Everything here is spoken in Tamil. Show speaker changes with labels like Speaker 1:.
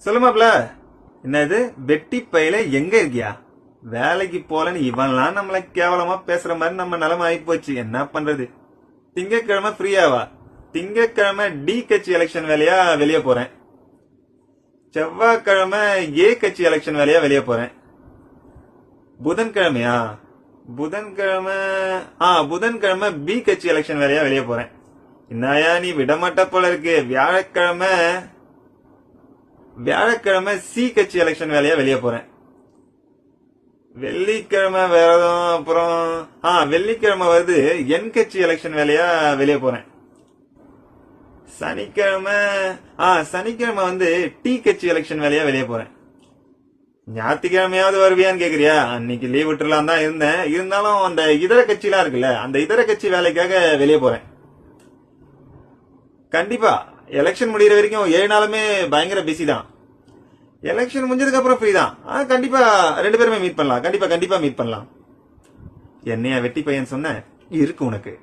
Speaker 1: சொல்லுமாப்ல. என்னது வெட்டி பையில எங்க இருக்கியா? வேலைக்கு போலன்னு இவன்லாம் நம்மள கேவலமா பேசுற மாதிரி நம்ம நிலைமை ஆயிப்போச்சு. என்ன பண்றது? திங்கக்கிழமை ஃப்ரீயாவா? திங்கக்கிழமை டி கட்சி எலெக்ஷன் வேலையா வெளியே போறேன். செவ்வாய்க்கிழமை ஏ கட்சி எலெக்ஷன் வேலையா வெளியே போறேன். புதன்கிழமையா? புதன்கிழமை பி கட்சி எலெக்ஷன் வேலையா வெளியே போறேன். என்னயா நீ விடமாட்ட போல இருக்கு. வியாழக்கிழமை சி கட்சி எலெக்ஷன் வேலையா வெளியே போறேன். வெள்ளிக்கிழமை வேற எதுவும் அப்புறம் வெள்ளிக்கிழமை வருது என் கட்சி எலெக்ஷன் வேலையா வெளியே போறேன். சனிக்கிழமை வந்து டி கட்சி எலெக்ஷன் வேலையா வெளியே போறேன். ஞாயிற்றுக்கிழமையாவது வருவியான்னு கேக்குறியா? அன்னைக்கு லீவ் விட்டுலாம் தான் இருந்தேன். இருந்தாலும் அந்த இதர கட்சிலாம் இருக்குல்ல, அந்த இதர கட்சி வேலைக்காக வெளியே போறேன். கண்டிப்பா எலெக்ஷன் முடிகிற வரைக்கும் 7 நாளுமே பயங்கர பிஸி தான். எலெக்ஷன் முடிஞ்சதுக்கு அப்புறம் ஃப்ரீ தான். கண்டிப்பா 2 பேருமே மீட் பண்ணலாம். கண்டிப்பா மீட் பண்ணலாம். என்னையா வெட்டி பையன் சொன்ன? இருக்கு உனக்கு.